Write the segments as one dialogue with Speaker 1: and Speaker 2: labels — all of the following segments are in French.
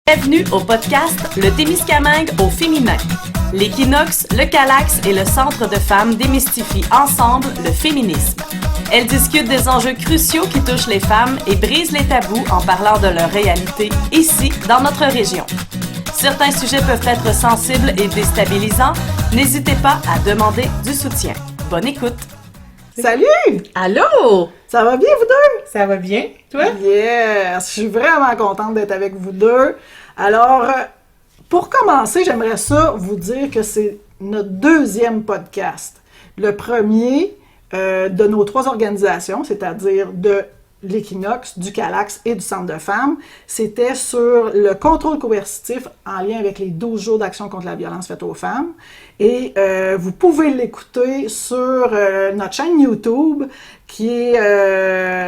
Speaker 1: Bienvenue au podcast Le Témiscamingue au féminin. L'Équinoxe, le Calax et le Centre de femmes démystifient ensemble le féminisme. Elles discutent des enjeux cruciaux qui touchent les femmes et brisent les tabous en parlant de leur réalité ici, dans notre région. Certains sujets peuvent être sensibles et déstabilisants. N'hésitez pas à demander du soutien. Bonne écoute!
Speaker 2: Salut!
Speaker 3: Allô?
Speaker 2: Ça va bien, vous deux?
Speaker 3: Ça va bien? Toi?
Speaker 2: Yes! Je suis vraiment contente d'être avec vous deux. Alors, pour commencer, j'aimerais ça vous dire que c'est notre deuxième podcast. Le premier de nos trois organisations, c'est-à-dire de l'Équinoxe, du Calax et du Centre de femmes, c'était sur le contrôle coercitif en lien avec les 12 jours d'action contre la violence faite aux femmes. Et vous pouvez l'écouter sur notre chaîne YouTube qui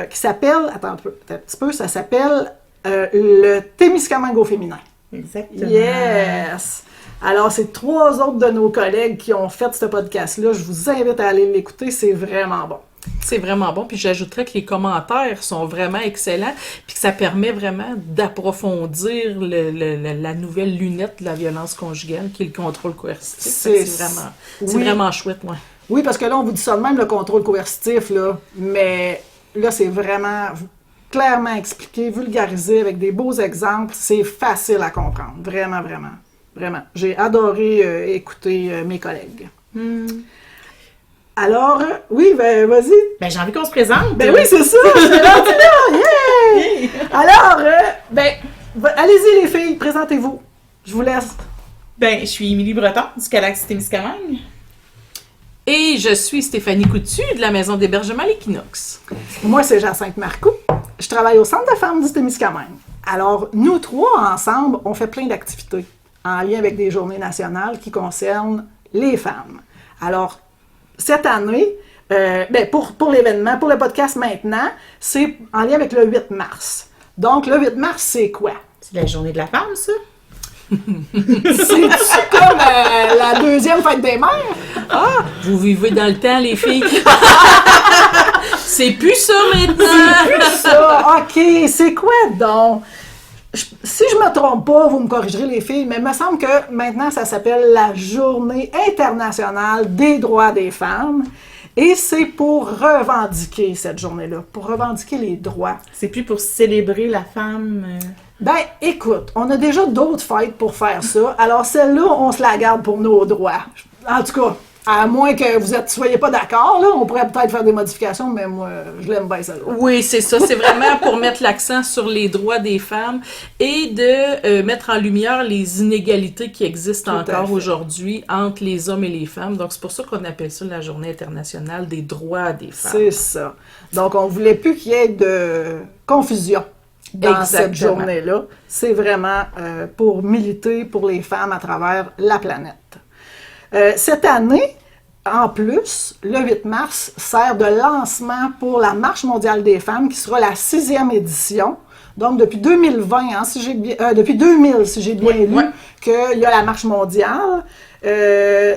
Speaker 2: s'appelle, attends un petit peu, ça s'appelle le Témiscamingue au féminin.
Speaker 3: Exactement.
Speaker 2: Yes! Alors, c'est trois autres de nos collègues qui ont fait ce podcast-là. Je vous invite à aller l'écouter, c'est vraiment bon.
Speaker 3: C'est vraiment bon. Puis j'ajouterais que les commentaires sont vraiment excellents. Puis que ça permet vraiment d'approfondir la nouvelle lunette de la violence conjugale qui est le contrôle coercitif. C'est vraiment chouette, moi.
Speaker 2: Oui, parce que là, on vous dit ça de même, le contrôle coercitif, là. Mais là, c'est vraiment clairement expliqué, vulgarisé, avec des beaux exemples. C'est facile à comprendre. Vraiment, vraiment. Vraiment. J'ai adoré écouter mes collègues. Alors, oui, ben vas-y.
Speaker 3: Ben j'ai envie qu'on se présente.
Speaker 2: Ben oui, c'est ça, je suis rendue là, yeah! Alors, allez-y les filles, présentez-vous. Je vous laisse.
Speaker 4: Ben, je suis Émilie Breton, du Calax Témiscamingue.
Speaker 3: Et je suis Stéphanie Coutu, de la maison d'hébergement L'Équinoxe.
Speaker 2: Moi, c'est Jacinthe Marcoux. Je travaille au Centre de femmes du Témiscamingue. Alors, nous trois, ensemble, on fait plein d'activités en lien avec des journées nationales qui concernent les femmes. Alors, cette année, pour l'événement, pour le podcast maintenant, c'est en lien avec le 8 mars. Donc, le 8 mars, c'est quoi?
Speaker 4: C'est la journée de la femme, ça?
Speaker 2: C'est-tu comme la deuxième fête des mères?
Speaker 3: Ah! Vous vivez dans le temps, les filles. C'est plus ça maintenant.
Speaker 2: C'est plus ça. OK, c'est quoi donc? Si je me trompe pas, vous me corrigerez les filles, mais il me semble que maintenant, ça s'appelle la Journée internationale des droits des femmes. Et c'est pour revendiquer cette journée-là, pour revendiquer les droits.
Speaker 4: C'est plus pour célébrer la femme.
Speaker 2: Ben, écoute, on a déjà d'autres fêtes pour faire ça. Alors, celle-là, on se la garde pour nos droits. En tout cas, à moins que vous ne soyez pas d'accord, là, on pourrait peut-être faire des modifications, mais moi, je l'aime bien celle-là.
Speaker 3: Oui, c'est ça. C'est vraiment pour mettre l'accent sur les droits des femmes et de mettre en lumière les inégalités qui existent
Speaker 2: Tout à
Speaker 3: encore
Speaker 2: fait.
Speaker 3: aujourd'hui entre les hommes et les femmes. Donc, c'est pour ça qu'on appelle ça la Journée internationale des droits des femmes.
Speaker 2: C'est ça. Donc, on ne voulait plus qu'il y ait de confusion dans cette journée-là. C'est vraiment pour militer pour les femmes à travers la planète. Cette année, en plus, le 8 mars sert de lancement pour la Marche mondiale des femmes, qui sera la 6e édition. Donc, depuis 2020, depuis 2000, si j'ai bien lu, qu'il y a la Marche mondiale.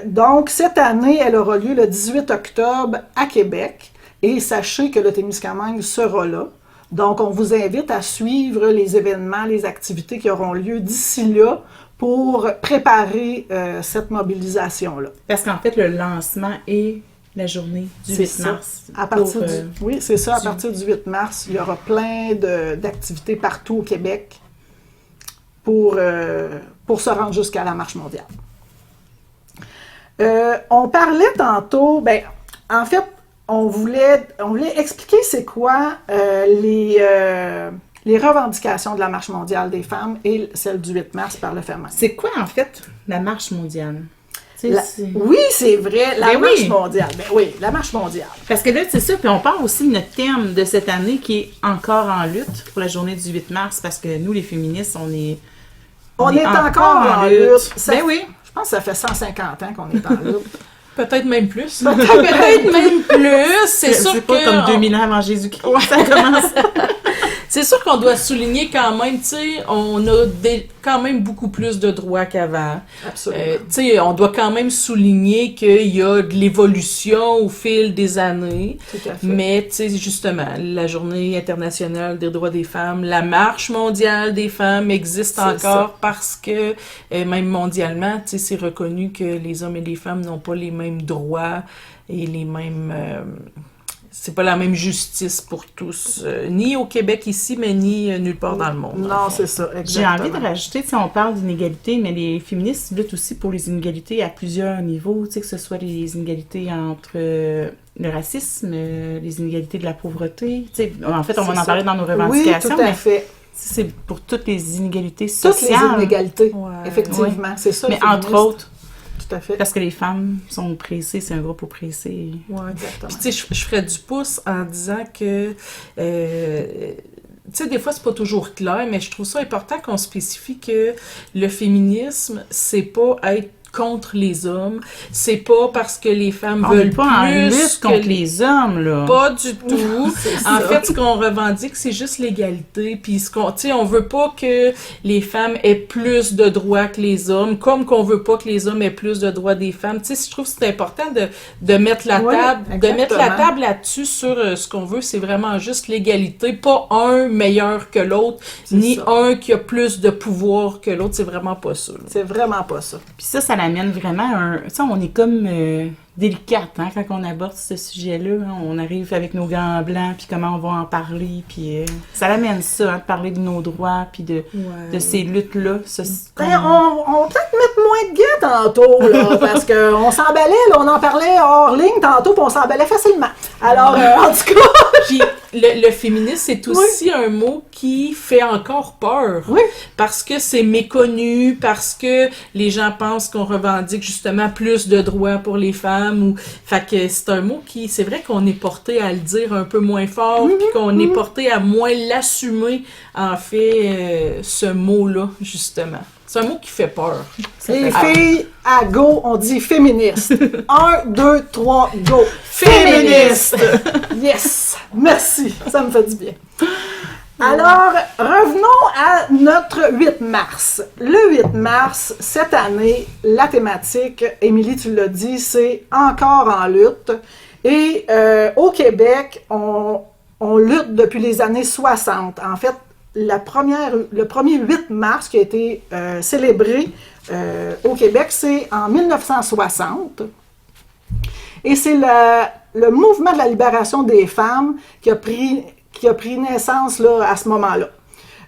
Speaker 2: Donc, cette année, elle aura lieu le 18 octobre à Québec. Et sachez que le Témiscamingue sera là. Donc, on vous invite à suivre les événements, les activités qui auront lieu d'ici là pour préparer cette mobilisation-là.
Speaker 4: Parce qu'en fait, le lancement est la journée du 8 mars.
Speaker 2: À partir oui, c'est ça. À partir du 8 mars, il y aura plein d'activités partout au Québec pour se rendre jusqu'à la Marche mondiale. On parlait tantôt, en fait, on voulait expliquer c'est quoi les revendications de la Marche mondiale des femmes et celle du 8 mars par le FEMAC.
Speaker 4: C'est quoi, en fait, la marche mondiale?
Speaker 2: Oui, c'est vrai, la Marche mondiale. Ben oui, la Marche mondiale.
Speaker 4: Parce que là, c'est ça, puis on parle aussi de notre thème de cette année qui est encore en lutte pour la journée du 8 mars, parce que nous, les féministes, on est
Speaker 2: encore en lutte.
Speaker 4: Ben oui.
Speaker 2: Je pense que ça fait 150 ans qu'on est en lutte.
Speaker 3: Peut-être même plus. Peut-être même plus. C'est sûr
Speaker 4: pas
Speaker 3: que...
Speaker 4: comme 2000 ans avant Jésus-Christ. Ça commence.
Speaker 3: C'est sûr qu'on doit souligner quand même, tu sais, on a quand même beaucoup plus de droits qu'avant.
Speaker 2: Absolument.
Speaker 3: Tu sais, on doit quand même souligner qu'il y a de l'évolution au fil des années.
Speaker 2: Tout à fait.
Speaker 3: Mais, tu sais, justement, la Journée internationale des droits des femmes, la Marche mondiale des femmes existe encore parce que, même mondialement, tu sais, c'est reconnu que les hommes et les femmes n'ont pas les mêmes droits et les mêmes... c'est pas la même justice pour tous, ni au Québec ici, mais ni nulle part dans le monde.
Speaker 2: Non, c'est ça,
Speaker 4: J'ai
Speaker 2: exactement.
Speaker 4: envie de rajouter, on parle d'inégalité, mais les féministes luttent aussi pour les inégalités à plusieurs niveaux, que ce soit les inégalités entre le racisme, les inégalités de la pauvreté. En fait, on va en parler dans nos revendications.
Speaker 2: Oui, tout à fait.
Speaker 4: C'est pour toutes les inégalités
Speaker 2: Toutes
Speaker 4: sociales.
Speaker 2: les inégalités,
Speaker 3: Ouais.
Speaker 2: effectivement.
Speaker 4: Ouais.
Speaker 2: C'est ça,
Speaker 4: Mais
Speaker 2: le féministe.
Speaker 4: entre autres,
Speaker 2: Tout à fait.
Speaker 4: parce que les femmes sont oppressées, c'est un groupe oppressé.
Speaker 3: Ouais.
Speaker 2: Exactement.
Speaker 3: Puis, tu sais, je ferais du pouce en disant que, tu sais, des fois, c'est pas toujours clair, mais je trouve ça important qu'on spécifie que le féminisme, c'est pas être contre les hommes, c'est pas parce que les femmes
Speaker 4: On n'est
Speaker 3: veulent
Speaker 4: pas en
Speaker 3: plus
Speaker 4: lutte
Speaker 3: que
Speaker 4: contre les hommes, là.
Speaker 3: Pas du tout.
Speaker 2: C'est
Speaker 3: En
Speaker 2: ça.
Speaker 3: fait, ce qu'on revendique, c'est juste l'égalité. Puis, tu sais, on veut pas que les femmes aient plus de droits que les hommes, comme qu'on veut pas que les hommes aient plus de droits des femmes. Tu sais, je trouve que c'est important de mettre la
Speaker 2: Oui,
Speaker 3: table, de mettre la
Speaker 2: exactement.
Speaker 3: table là-dessus sur ce qu'on veut. C'est vraiment juste l'égalité, pas un meilleur que l'autre,
Speaker 2: C'est
Speaker 3: ni
Speaker 2: ça.
Speaker 3: un qui a plus de pouvoir que l'autre. C'est vraiment pas ça. Là.
Speaker 2: C'est vraiment pas ça.
Speaker 4: Puis ça l'amène vraiment à un... Tu sais, on est comme délicate, hein, quand on aborde ce sujet-là. Hein. On arrive avec nos gants blancs, puis comment on va en parler, puis ça l'amène ça, hein, de parler de nos droits, puis de ces luttes-là. Ça,
Speaker 2: Ben, on va peut-être mettre moins de gains tantôt, là, parce qu'on s'emballait, là, on en parlait hors ligne tantôt, puis on s'emballait facilement. Alors, en tout cas...
Speaker 3: Puis le féminisme, c'est aussi un mot qui fait encore peur.
Speaker 2: Oui.
Speaker 3: Parce que c'est méconnu, parce que les gens pensent qu'on revendique justement plus de droits pour les femmes. Fait que c'est un mot qui, c'est vrai qu'on est porté à le dire un peu moins fort, puis qu'on est porté à moins l'assumer, en fait, ce mot-là, justement. C'est un mot qui fait peur.
Speaker 2: Les filles, à go, on dit féministe. 1, 2, 3, go. Féministe! Yes! Merci, ça me fait du bien. Alors, revenons à notre 8 mars. Le 8 mars, cette année, la thématique, Émilie, tu l'as dit, c'est encore en lutte. Et au Québec, on lutte depuis les années 60. En fait, le premier 8 mars qui a été célébré au Québec, c'est en 1960. Et c'est le mouvement de la libération des femmes qui a pris naissance là, à ce moment-là.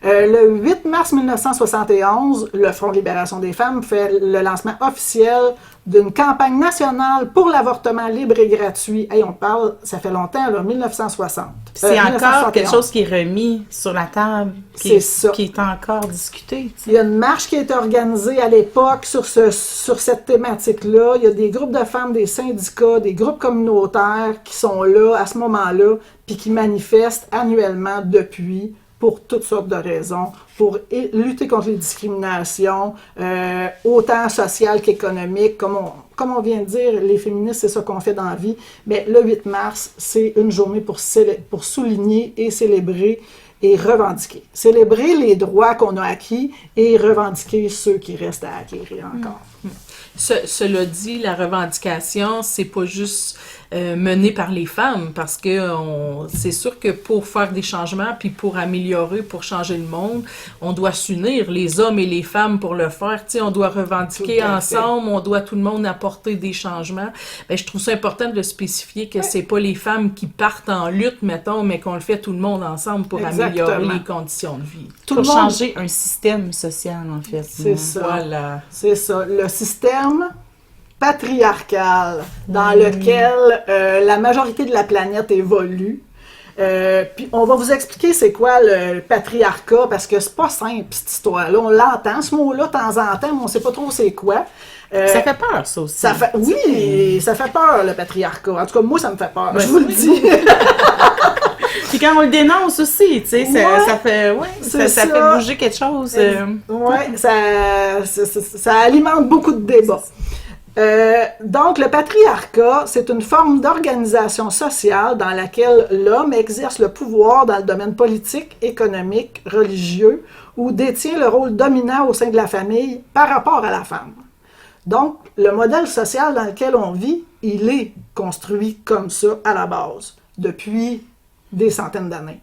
Speaker 2: Le 8 mars 1971, le Front de libération des femmes fait le lancement officiel d'une campagne nationale pour l'avortement libre et gratuit. Hey, on parle, ça fait longtemps, là, 1960.
Speaker 4: C'est encore
Speaker 2: 1971.
Speaker 4: quelque chose qui est remis sur la table, qui est encore discuté. Tu sais.
Speaker 2: Il y a une marche qui a été organisée à l'époque sur cette thématique-là. Il y a des groupes de femmes, des syndicats, des groupes communautaires qui sont là à ce moment-là, puis qui manifestent annuellement depuis pour toutes sortes de raisons, pour lutter contre les discriminations, autant sociales qu'économiques. Comme on vient de dire, les féministes, c'est ça qu'on fait dans la vie. Mais le 8 mars, c'est une journée pour souligner et célébrer et revendiquer. Célébrer les droits qu'on a acquis et revendiquer ceux qui restent à acquérir encore.
Speaker 3: Cela dit, la revendication, c'est pas juste menée par les femmes, parce que c'est sûr que pour faire des changements, puis pour améliorer, pour changer le monde, on doit s'unir, les hommes et les femmes, pour le faire. Tu sais, on doit revendiquer ensemble, on doit tout le monde apporter des changements. Ben, je trouve ça important de le spécifier que c'est pas les femmes qui partent en lutte, mettons, mais qu'on le fait tout le monde ensemble pour améliorer les conditions de vie.
Speaker 4: Pour changer un système social, en fait.
Speaker 2: C'est ça.
Speaker 3: Voilà.
Speaker 2: C'est ça. Le système patriarcal dans lequel la majorité de la planète évolue. Puis on va vous expliquer c'est quoi le patriarcat, parce que c'est pas simple cette histoire-là. On l'entend, ce mot-là, de temps en temps, mais on sait pas trop c'est quoi.
Speaker 4: Ça fait peur, ça aussi.
Speaker 2: Ça fait peur, le patriarcat. En tout cas, moi, ça me fait peur, je vous le dis.
Speaker 4: Puis quand on le dénonce aussi, tu sais, ça fait bouger quelque chose.
Speaker 2: Oui, ça alimente beaucoup de débats. Donc, le patriarcat, c'est une forme d'organisation sociale dans laquelle l'homme exerce le pouvoir dans le domaine politique, économique, religieux, ou détient le rôle dominant au sein de la famille par rapport à la femme. Donc, le modèle social dans lequel on vit, il est construit comme ça à la base, depuis des centaines d'années.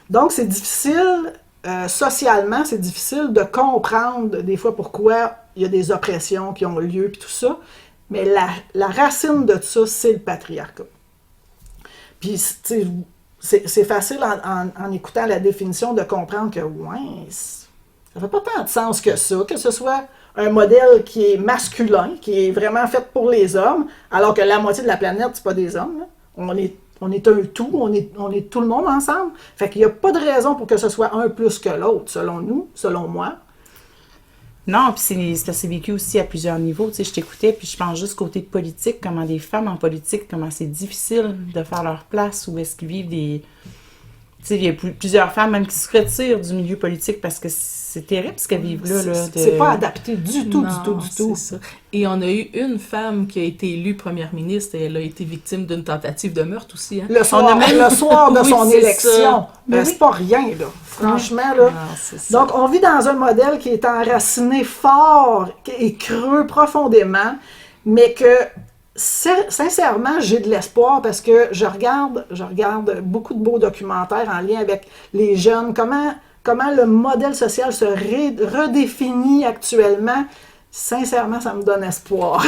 Speaker 2: Donc, c'est difficile, socialement, c'est difficile de comprendre des fois pourquoi il y a des oppressions qui ont lieu, puis tout ça, mais la racine de ça, c'est le patriarcat. Puis, c'est facile en écoutant la définition de comprendre que, ouais, ça fait pas tant de sens que ça, que ce soit un modèle qui est masculin, qui est vraiment fait pour les hommes, alors que la moitié de la planète, c'est pas des hommes, là. On est un tout, on est tout le monde ensemble. Fait qu'il n'y a pas de raison pour que ce soit un plus que l'autre, selon nous, selon moi.
Speaker 4: Non, puis c'est vécu aussi à plusieurs niveaux. Tu sais, je t'écoutais, puis je pense juste côté politique, comment des femmes en politique, comment c'est difficile de faire leur place, où est-ce qu'ils vivent des... Tu sais, il y a plusieurs femmes même qui se retirent du milieu politique parce que c'est terrible ce qu'elles vivent là.
Speaker 2: C'est pas adapté du tout.
Speaker 3: Ça. Et on a eu une femme qui a été élue première ministre et elle a été victime d'une tentative de meurtre aussi. Hein?
Speaker 2: Le soir de
Speaker 3: Oui,
Speaker 2: son
Speaker 3: c'est
Speaker 2: élection.
Speaker 4: Ben
Speaker 2: C'est pas rien, là. Franchement, là.
Speaker 3: Non,
Speaker 2: Donc, on vit dans un modèle qui est enraciné fort et creux profondément, mais que sincèrement, j'ai de l'espoir parce que je regarde beaucoup de beaux documentaires en lien avec les jeunes, comment le modèle social se redéfinit actuellement. Sincèrement, ça me donne espoir.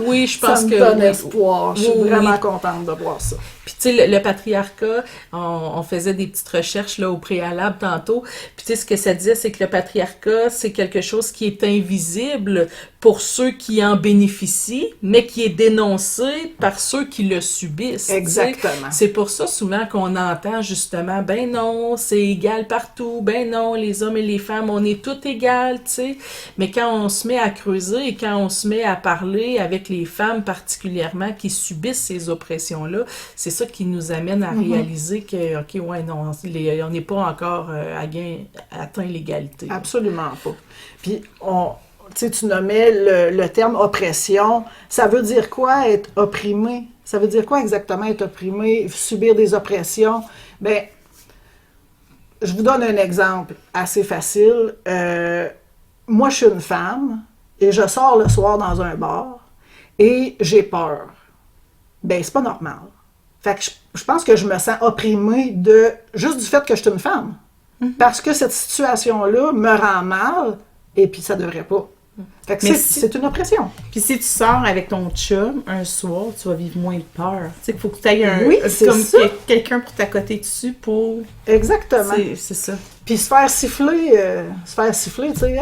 Speaker 3: Oui, je pense
Speaker 2: ça me
Speaker 3: que...
Speaker 2: donne espoir. Je suis
Speaker 3: Oui.
Speaker 2: vraiment contente de voir ça.
Speaker 3: Puis tu sais, le patriarcat, on faisait des petites recherches là au préalable tantôt, puis tu sais, ce que ça disait, c'est que le patriarcat, c'est quelque chose qui est invisible pour ceux qui en bénéficient, mais qui est dénoncé par ceux qui le subissent.
Speaker 2: Exactement.
Speaker 3: T'sais. C'est pour ça souvent qu'on entend justement, ben non, c'est égal partout, ben non, les hommes et les femmes, on est tous égales, tu sais. Mais quand on se met à creuser et quand on se met à parler avec les femmes particulièrement qui subissent ces oppressions-là, c'est ça qui nous amène à réaliser que, OK, ouais, non, on n'est pas encore atteint l'égalité.
Speaker 2: Absolument pas. Puis, tu nommais le terme oppression. Ça veut dire quoi être opprimé? Ça veut dire quoi exactement être opprimé, subir des oppressions? Bien, je vous donne un exemple assez facile. Moi, je suis une femme et je sors le soir dans un bar et j'ai peur. Bien, c'est pas normal. Fait que je pense que je me sens opprimée juste du fait que je suis une femme. Parce que cette situation-là me rend mal et puis ça devrait pas. Fait que c'est une oppression.
Speaker 4: Puis si tu sors avec ton chum un soir, tu vas vivre moins de peur. Tu sais qu'il faut que tu ailles
Speaker 2: Oui, c'est
Speaker 4: comme
Speaker 2: ça.
Speaker 4: Quelqu'un pour t'accoter dessus pour...
Speaker 2: Exactement.
Speaker 4: C'est ça.
Speaker 2: Puis se faire siffler, tu sais,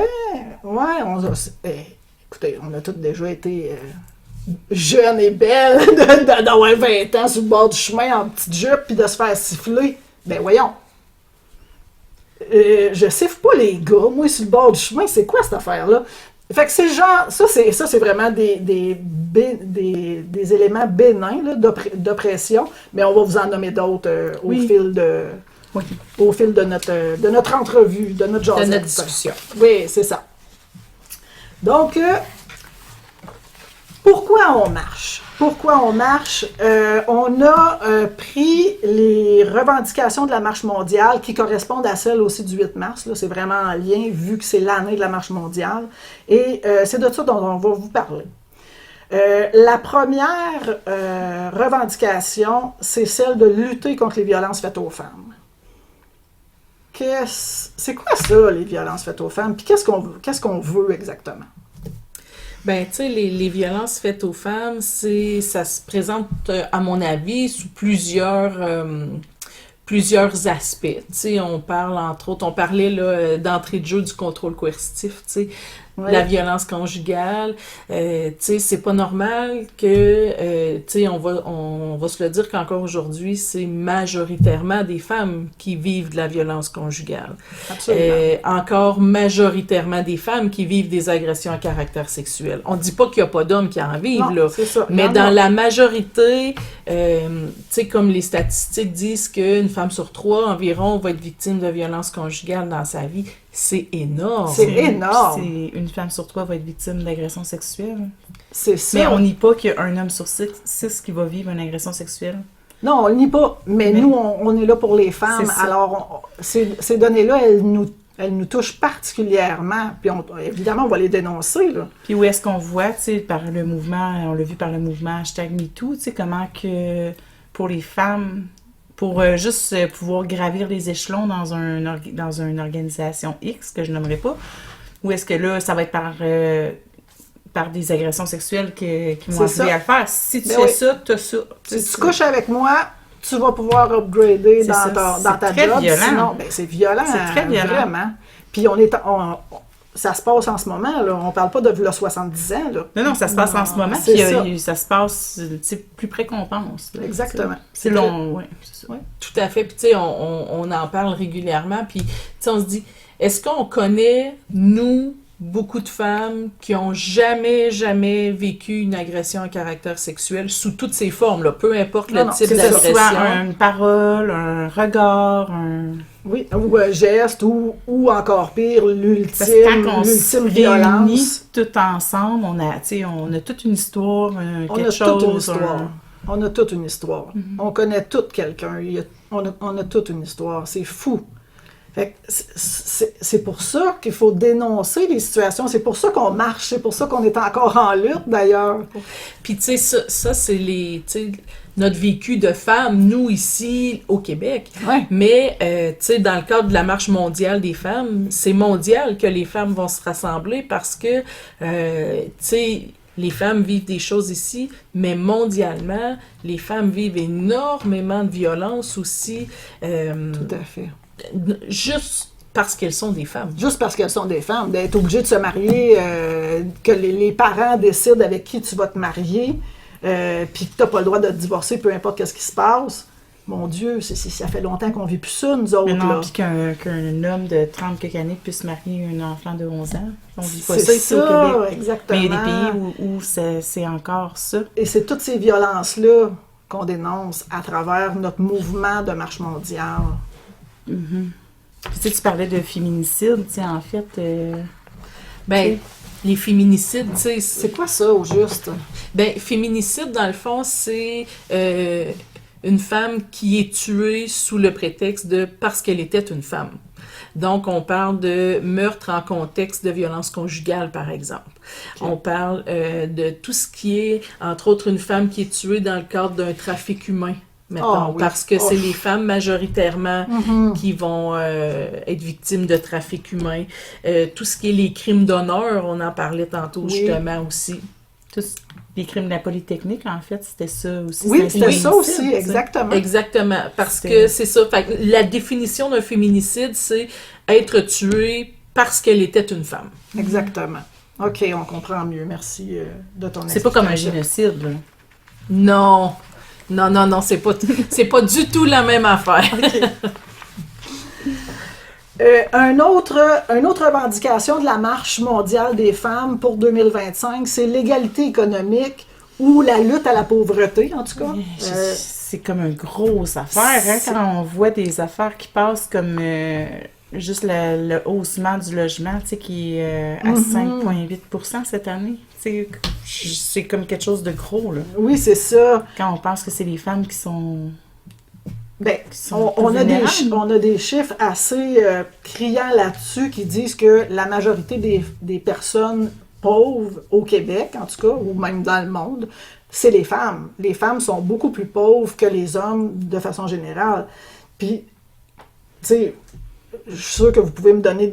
Speaker 2: écoutez, on a tous déjà été jeunes et belles, d'avoir 20 ans sur le bord du chemin en petite jupe, puis de se faire siffler. Ben voyons. Je siffle pas les gars, moi sur le bord du chemin, c'est quoi cette affaire-là? Fait que c'est genre, ça c'est vraiment des éléments bénins là, d'oppression, mais on va vous en nommer d'autres au fil de notre entrevue, de notre jasette.
Speaker 3: De notre discussion.
Speaker 2: Oui, c'est ça. Donc, pourquoi on marche? On a pris les revendications de la Marche mondiale qui correspondent à celles aussi du 8 mars. Là, c'est vraiment en lien, vu que c'est l'année de la Marche mondiale. Et c'est de ça dont on va vous parler. La première revendication, c'est celle de lutter contre les violences faites aux femmes. C'est quoi ça, les violences faites aux femmes? Puis qu'est-ce qu'on veut exactement?
Speaker 3: Ben, tu sais, les violences faites aux femmes, ça se présente, à mon avis, sous plusieurs aspects. Tu sais, on parle, entre autres, on parlait là, d'entrée de jeu du contrôle coercitif, tu sais. Oui. La violence conjugale, tu sais, c'est pas normal que, tu sais, on va se le dire qu'encore aujourd'hui, c'est majoritairement des femmes qui vivent de la violence conjugale.
Speaker 2: Absolument.
Speaker 3: Encore majoritairement des femmes qui vivent des agressions à caractère sexuel. On dit pas qu'il y a pas d'hommes qui en vivent, non, là.
Speaker 2: C'est ça.
Speaker 3: Mais dans la majorité, tu sais, comme les statistiques disent qu'une femme sur 3 environ va être victime de violences conjugales dans sa vie. C'est énorme.
Speaker 2: C'est énorme.
Speaker 4: C'est une femme sur 3 va être victime d'agression sexuelle.
Speaker 2: C'est ça.
Speaker 4: Mais on nie pas qu'il y a un homme sur 6 qui va vivre une agression sexuelle.
Speaker 2: Non, on le nie pas. Mais nous, on est là pour les femmes. Alors, ces données-là, elles nous touchent particulièrement. Puis, évidemment, on va les dénoncer, là.
Speaker 4: Puis où est-ce qu'on voit, tu sais, par le mouvement, on l'a vu par le mouvement #MeToo, tu sais, comment que pour les femmes, pour juste pouvoir gravir les échelons dans une organisation X, que je nommerai pas, où est-ce que là, ça va être par des agressions sexuelles qui vont arriver à le faire. Si tu fais ça, t'as ça.
Speaker 2: Si tu couches avec moi, tu vas pouvoir upgrader dans ta job.
Speaker 4: Violent.
Speaker 2: Sinon, c'est violent.
Speaker 4: C'est très violent.
Speaker 2: Vraiment. Puis ça se passe en ce moment, là. On parle pas de 70 ans, là.
Speaker 4: Non, ça se passe en ce moment. Puis ça se passe plus près qu'on pense. Là,
Speaker 2: exactement.
Speaker 4: C'est long, oui.
Speaker 3: Ouais, tout à fait. Puis tu sais, on en parle régulièrement. Puis tu sais, on se dit, est-ce qu'on connaît, nous, beaucoup de femmes qui ont jamais vécu une agression à caractère sexuel sous toutes ses formes, là, peu importe le type d'agression.
Speaker 4: Que ce soit une parole, un regard,
Speaker 2: Oui, ou un geste, ou encore pire, l'ultime violence.
Speaker 4: Tout ensemble, on a toute une histoire, quelque chose.
Speaker 2: On a toute une histoire. Mm-hmm. On connaît tout quelqu'un. On a toute une histoire. C'est fou. Fait que c'est pour ça qu'il faut dénoncer les situations. C'est pour ça qu'on marche. C'est pour ça qu'on est encore en lutte, d'ailleurs.
Speaker 3: Puis, tu sais, ça c'est notre vécu de femme, nous, ici, au Québec.
Speaker 2: Ouais.
Speaker 3: Mais, tu sais, dans le cadre de la Marche mondiale des femmes, c'est mondial que les femmes vont se rassembler parce que, tu sais, les femmes vivent des choses ici, mais mondialement, les femmes vivent énormément de violence aussi.
Speaker 2: Tout à fait.
Speaker 3: Juste parce qu'elles sont des femmes.
Speaker 2: Juste parce qu'elles sont des femmes. D'être obligé de se marier, que les parents décident avec qui tu vas te marier, puis que tu n'as pas le droit de te divorcer, peu importe ce qui se passe. Mon Dieu, ça fait longtemps qu'on ne vit plus ça, nous autres.
Speaker 4: Mais non, puis qu'un homme de 30 quelques années puisse marier un enfant de 11 ans. On vit pas
Speaker 2: ça
Speaker 4: ici au Québec.
Speaker 2: Exactement.
Speaker 4: Mais il y a des pays où c'est encore ça.
Speaker 2: Et c'est toutes ces violences-là qu'on dénonce à travers notre mouvement de marche mondiale.
Speaker 4: Mm-hmm. Puis tu parlais de féminicide, tu sais, en fait...
Speaker 3: les féminicides, tu sais...
Speaker 2: C'est quoi ça, au juste?
Speaker 3: Féminicide, dans le fond, c'est une femme qui est tuée sous le prétexte de parce qu'elle était une femme. Donc, on parle de meurtre en contexte de violence conjugale, par exemple. Okay. On parle de tout ce qui est, entre autres, une femme qui est tuée dans le cadre d'un trafic humain. Mettons, parce que c'est les femmes majoritairement qui vont être victimes de trafic humain. Tout ce qui est les crimes d'honneur, on en parlait tantôt justement aussi.
Speaker 4: Les crimes de la Polytechnique, en fait, c'était ça aussi.
Speaker 2: Oui, c'était ça aussi, exactement.
Speaker 3: Exactement, parce que c'est ça. Fait que la définition d'un féminicide, c'est être tuée parce qu'elle était une femme.
Speaker 2: Exactement. OK, on comprend mieux. Merci de ton explication.
Speaker 4: C'est pas comme un génocide, là.
Speaker 3: Non. Non, c'est pas du tout la même affaire.
Speaker 2: Okay. Une autre revendication de la Marche mondiale des femmes pour 2025, c'est l'égalité économique ou la lutte à la pauvreté, en tout cas.
Speaker 4: C'est comme une grosse affaire, quand on voit des affaires qui passent comme juste le haussement du logement, tu sais, qui est à 5,8% cette année. C'est comme quelque chose de gros, là.
Speaker 2: Oui, c'est ça.
Speaker 4: Quand on pense que c'est les femmes qui sont...
Speaker 2: on a des chiffres assez criants là-dessus qui disent que la majorité des personnes pauvres au Québec, en tout cas, ou même dans le monde, c'est les femmes. Les femmes sont beaucoup plus pauvres que les hommes de façon générale. Puis, tu sais, je suis sûre que vous pouvez me donner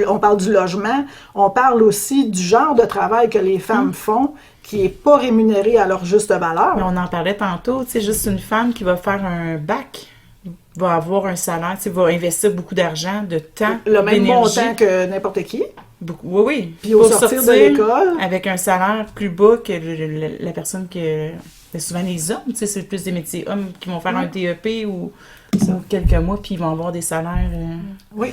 Speaker 2: on parle du logement, on parle aussi du genre de travail que les femmes font qui n'est pas rémunéré à leur juste valeur.
Speaker 4: Mais on en parlait tantôt, tu sais, juste une femme qui va faire un bac va avoir un salaire, tu sais, va investir beaucoup d'argent, de temps,
Speaker 2: le même
Speaker 4: d'énergie.
Speaker 2: montant que n'importe qui.
Speaker 4: Oui.
Speaker 2: Puis au sortir de l'école,
Speaker 4: avec un salaire plus bas que la personne que... C'est souvent les hommes, tu sais, c'est plus des métiers hommes qui vont faire un DEP ou quelques mois, puis ils vont avoir des salaires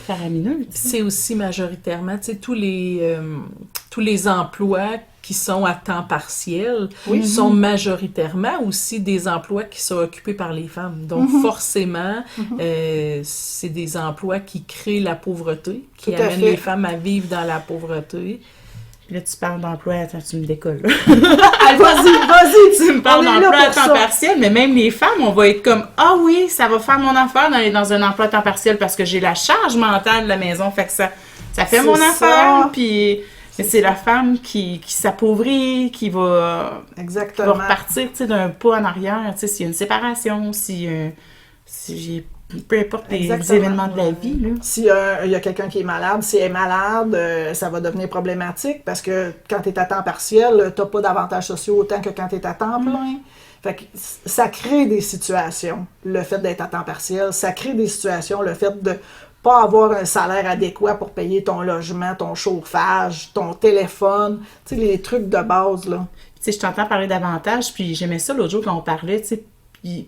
Speaker 4: faramineux.
Speaker 3: C'est aussi majoritairement, tu sais, tous les emplois qui sont à temps partiel sont majoritairement aussi des emplois qui sont occupés par les femmes. Donc, forcément, c'est des emplois qui créent la pauvreté, qui amènent les femmes à vivre dans la pauvreté.
Speaker 4: Là, tu parles d'emploi, attends, tu me décolles.
Speaker 2: Vas-y,
Speaker 4: tu me parles d'emploi à temps partiel, mais même les femmes, on va être comme, ah oui, ça va faire mon affaire d'aller dans un emploi à temps partiel parce que j'ai la charge mentale de la maison, fait que ça fait mon affaire, puis mais c'est la femme qui s'appauvrit, qui va repartir, tu sais, d'un pas en arrière, tu sais, s'il y a une séparation, si j'ai peu importe les événements de la vie.
Speaker 2: S'il y a quelqu'un qui est malade, si elle est malade, ça va devenir problématique parce que quand tu es à temps partiel, tu n'as pas d'avantages sociaux autant que quand tu es à temps plein. Fait que ça crée des situations, le fait d'être à temps partiel. Ça crée des situations, le fait de pas avoir un salaire adéquat pour payer ton logement, ton chauffage, ton téléphone, tu sais, les trucs de base, là.
Speaker 4: Tu sais, je t'entends parler d'avantages, puis j'aimais ça l'autre jour quand on parlait, tu sais,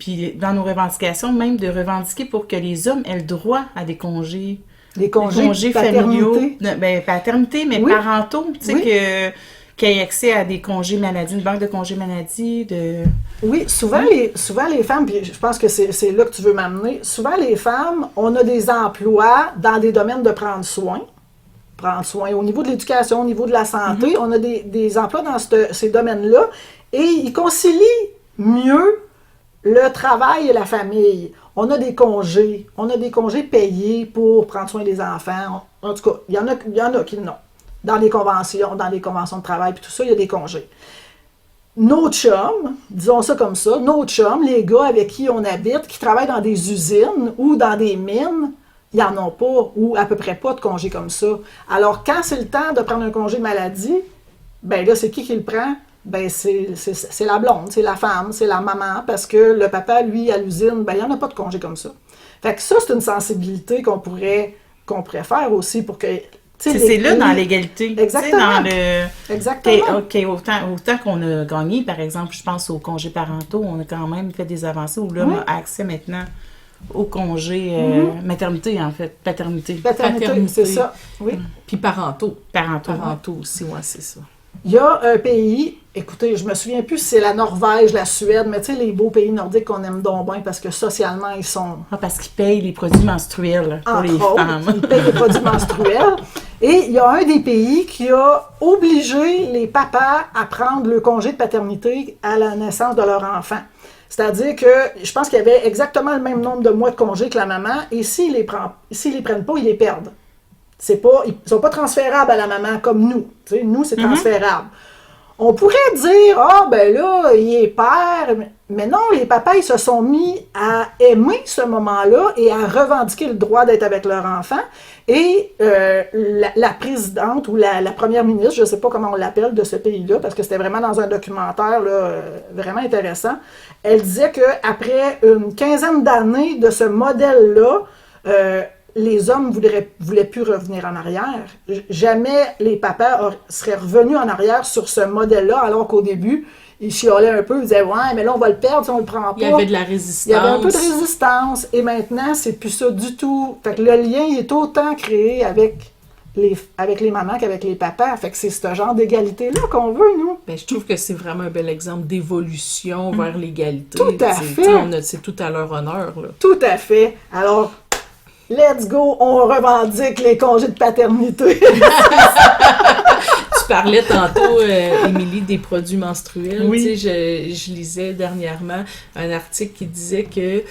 Speaker 4: puis dans nos revendications, même de revendiquer pour que les hommes aient le droit à des congés.
Speaker 2: Des congés familiaux.
Speaker 4: Paternité, mais parentaux. Tu sais, qu'il y ait accès à des congés maladie, une banque de congés maladie.
Speaker 2: Oui, souvent les femmes, puis je pense que c'est là que tu veux m'amener, souvent les femmes, on a des emplois dans des domaines de prendre soin au niveau de l'éducation, au niveau de la santé. On a des emplois dans ces domaines-là et ils concilient mieux le travail et la famille. On a des congés payés pour prendre soin des enfants. En tout cas, il y en a qui l'ont. Dans les conventions de travail, puis tout ça, il y a des congés. Nos chums, disons ça comme ça, nos chums, les gars avec qui on habite, qui travaillent dans des usines ou dans des mines, ils n'en ont pas, ou à peu près pas de congés comme ça. Alors, quand c'est le temps de prendre un congé maladie, ben là, c'est qui le prend? Ben c'est la blonde, c'est la femme, c'est la maman, parce que le papa, lui, à l'usine, ben il n'y en a pas de congé comme ça. Fait que ça, c'est une sensibilité qu'on pourrait faire aussi pour que...
Speaker 4: C'est là dans l'égalité.
Speaker 2: Exactement. Exactement.
Speaker 4: OK, autant qu'on a gagné, par exemple, je pense aux congés parentaux, on a quand même fait des avancées où l'homme a accès maintenant au congé maternité, en fait, paternité,
Speaker 2: c'est ça, oui.
Speaker 3: Puis parentaux
Speaker 4: ouais.
Speaker 3: aussi, ouais, c'est ça.
Speaker 2: Il y a un pays, écoutez, je me souviens plus si c'est la Norvège, la Suède, mais tu sais, les beaux pays nordiques qu'on aime donc bien parce que socialement, ils sont...
Speaker 4: parce qu'ils payent les produits menstruels pour les femmes.
Speaker 2: Ils payent les produits menstruels. Et il y a un des pays qui a obligé les papas à prendre le congé de paternité à la naissance de leur enfant. C'est-à-dire que je pense qu'il y avait exactement le même nombre de mois de congé que la maman, et s'ils les prennent pas, ils les perdent. Ils ne sont pas transférables à la maman comme nous. T'sais, nous, c'est transférable. On pourrait dire, ben là, il est père. Mais non, les papas, ils se sont mis à aimer ce moment-là et à revendiquer le droit d'être avec leur enfant. Et la présidente ou la première ministre, je ne sais pas comment on l'appelle de ce pays-là, parce que c'était vraiment dans un documentaire là, vraiment intéressant, elle disait qu'après une quinzaine d'années de ce modèle-là, les hommes ne voulaient plus revenir en arrière. Jamais les papas seraient revenus en arrière sur ce modèle-là, alors qu'au début, ils chiolaient un peu, ils disaient « Ouais, mais là, on va le perdre si on le prend pas. »
Speaker 3: Il y avait de la résistance.
Speaker 2: Il y avait un peu de résistance. Et maintenant, c'est plus ça du tout. Fait que le lien, il est autant créé avec les mamans qu'avec les papas. Fait que c'est ce genre d'égalité-là qu'on veut, nous.
Speaker 3: Ben, je trouve que c'est vraiment un bel exemple d'évolution vers l'égalité.
Speaker 2: Tout à fait.
Speaker 3: C'est tout à leur honneur, là.
Speaker 2: Tout à fait. Alors... Let's go, on revendique les congés de paternité.
Speaker 3: Tu parlais tantôt, Émilie, des produits menstruels.
Speaker 4: Oui.
Speaker 3: Tu sais, je lisais dernièrement un article qui disait que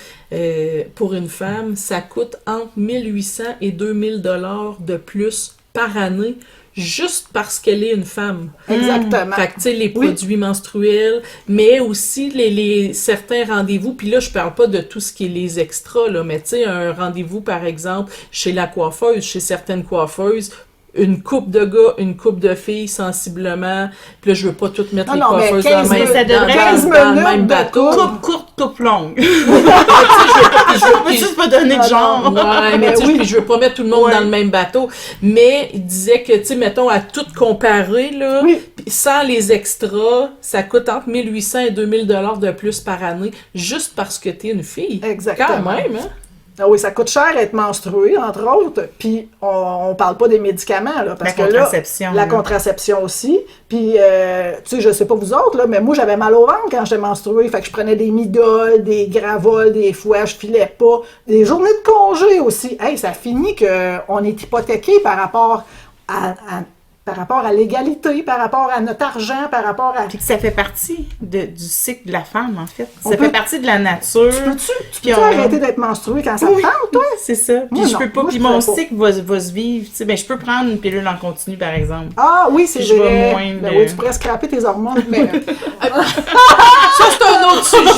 Speaker 3: pour une femme, ça coûte entre 1800 et 2000 $ de plus par année juste parce qu'elle est une femme.
Speaker 2: Exactement.
Speaker 3: Fait que, tu sais, les produits menstruels, mais aussi les certains rendez-vous. Puis là, je parle pas de tout ce qui est les extras, là, mais tu sais, un rendez-vous, par exemple, chez la coiffeuse, chez certaines coiffeuses, une coupe de gars, une coupe de filles, sensiblement. Puis là, je veux pas toutes mettre les coiffeuses dans le même bateau.
Speaker 4: Coupe courte, coupe longue. Je veux juste pas donner de genre.
Speaker 3: Ouais, mais tu sais, puis je veux pas mettre tout le monde dans le même bateau. Mais il disait que, tu sais, mettons, à tout comparer, là, sans les extras, ça coûte entre 1800 et 2000 $ de plus par année, juste parce que t'es une fille.
Speaker 2: Exactement.
Speaker 3: Quand même, hein?
Speaker 2: Ah oui, ça coûte cher être menstrué, entre autres. Puis, on parle pas des médicaments, là. Parce que là, la contraception aussi. Puis, tu sais, je sais pas vous autres, là, mais moi, j'avais mal au ventre quand j'étais menstruée. Fait que je prenais des Midol, des Gravol, des fois, je filais pas. Des journées de congé aussi. Hey, ça finit qu'on est hypothéqué par rapport à l'égalité, par rapport à notre argent, par rapport à...
Speaker 4: Puis que ça fait partie du cycle de la femme, en fait. Ça fait partie de la nature.
Speaker 2: Tu peux arrêter d'être menstruée quand ça te tente, toi?
Speaker 4: C'est ça. Puis je peux pas. Puis mon cycle va se vivre. Tu sais, ben, je peux prendre une pilule en continu, par exemple.
Speaker 2: Ah oui, c'est vrai. Ben oui, tu pourrais scraper tes hormones, mais...
Speaker 3: Ça, c'est un autre sujet.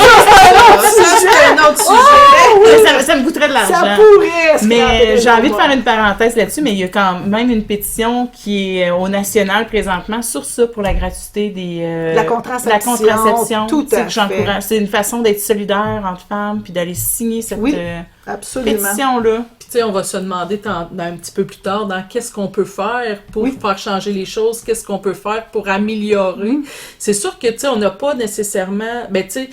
Speaker 3: C'est un autre sujet.
Speaker 4: Ça me coûterait de l'argent.
Speaker 2: Ça pourrait scraper.
Speaker 4: Mais j'ai envie de faire une parenthèse là-dessus, mais il y a quand même une pétition qui est au national présentement sur ça pour la gratuité des
Speaker 2: la contraception. Tout à fait.
Speaker 4: C'est une façon d'être solidaire entre femmes puis d'aller signer cette pétition-là.
Speaker 3: Puis tu sais, on va se demander un petit peu plus tard dans qu'est-ce qu'on peut faire pour faire changer les choses, qu'est-ce qu'on peut faire pour améliorer. C'est sûr que tu sais, on n'a pas nécessairement, ben tu sais,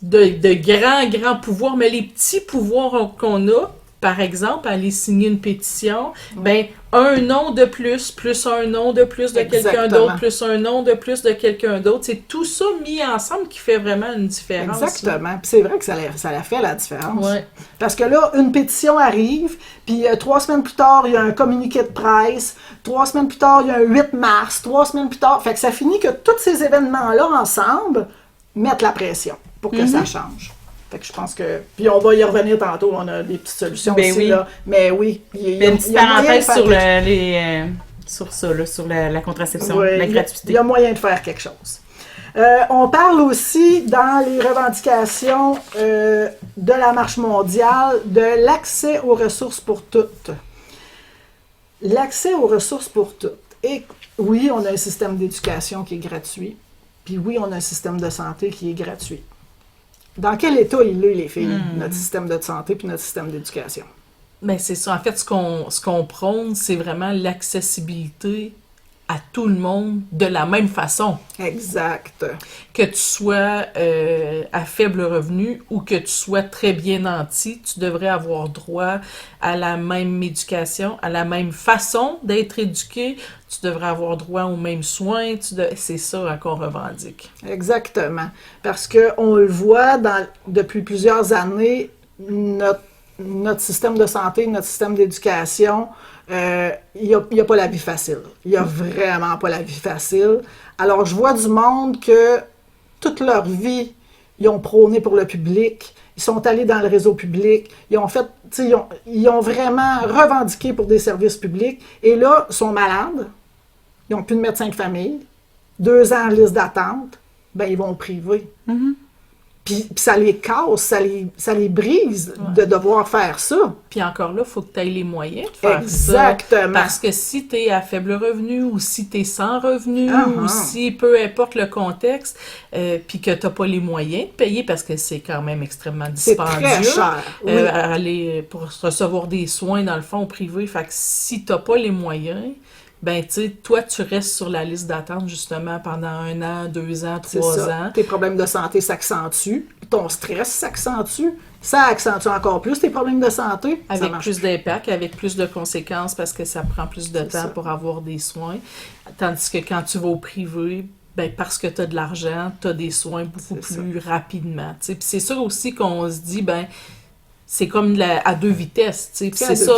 Speaker 3: de grands pouvoirs, mais les petits pouvoirs qu'on a. Par exemple, aller signer une pétition, ben un nom de plus un nom de plus de quelqu'un d'autre, plus un nom de plus de quelqu'un d'autre. C'est tout ça mis ensemble qui fait vraiment une différence.
Speaker 2: Exactement. Puis c'est vrai que ça a fait la différence.
Speaker 3: Ouais.
Speaker 2: Parce que là, une pétition arrive, puis 3 semaines plus tard, il y a un communiqué de presse. 3 semaines plus tard, il y a un 8 mars. 3 semaines plus tard. Fait que ça finit que tous ces événements-là, ensemble, mettent la pression pour que ça change. Fait que je pense que... Puis on va y revenir tantôt, on a des petites solutions aussi, là. Mais oui, il y a
Speaker 4: une petite parenthèse sur ça, là, sur la contraception, la gratuité.
Speaker 2: Il y a moyen de faire quelque chose. On parle aussi, dans les revendications de la Marche mondiale, de l'accès aux ressources pour toutes. L'accès aux ressources pour toutes. Et oui, on a un système d'éducation qui est gratuit. Puis oui, on a un système de santé qui est gratuit. Dans quel état il est, les filles, notre système de santé puis notre système d'éducation?
Speaker 3: Bien, c'est ça. En fait, ce qu'on prône, c'est vraiment l'accessibilité à tout le monde de la même façon.
Speaker 2: Exact.
Speaker 3: Que tu sois à faible revenu ou que tu sois très bien nanti, tu devrais avoir droit à la même éducation, à la même façon d'être éduqué. Tu devrais avoir droit aux mêmes soins. C'est ça qu'on revendique.
Speaker 2: Exactement. Parce qu'on le voit depuis plusieurs années, notre système de santé, notre système d'éducation, il n'y a pas la vie facile. Il n'y a vraiment pas la vie facile. Alors, je vois du monde que toute leur vie, ils ont prôné pour le public, ils sont allés dans le réseau public, ils ont vraiment revendiqué pour des services publics, et là, ils sont malades, ils n'ont plus de médecin de famille, 2 ans en liste d'attente, ben ils vont au privé. Puis ça les casse, ça les brise de devoir faire ça.
Speaker 3: Puis encore là, il faut que tu aies les moyens de faire ça.
Speaker 2: Exactement.
Speaker 3: Parce que si tu es à faible revenu ou si tu es sans revenu ou si peu importe le contexte, puis que tu n'as pas les moyens de payer parce que c'est quand même extrêmement dispendieux.
Speaker 2: C'est très cher.
Speaker 3: Aller pour recevoir des soins dans le fond au privé. Fait que si tu n'as pas les moyens, ben, tu sais, toi, tu restes sur la liste d'attente, justement, pendant 1 an, 2 ans, 3 ans.
Speaker 2: Tes problèmes de santé s'accentuent. Ton stress s'accentue. Ça accentue encore plus tes problèmes de santé.
Speaker 3: Avec plus d'impact, avec plus de conséquences, parce que ça prend plus de temps pour avoir des soins. Tandis que quand tu vas au privé, ben, parce que tu as de l'argent, tu as des soins beaucoup plus rapidement. Puis c'est ça aussi qu'on se dit, ben, c'est comme à 2 vitesses, tu sais. C'est ça,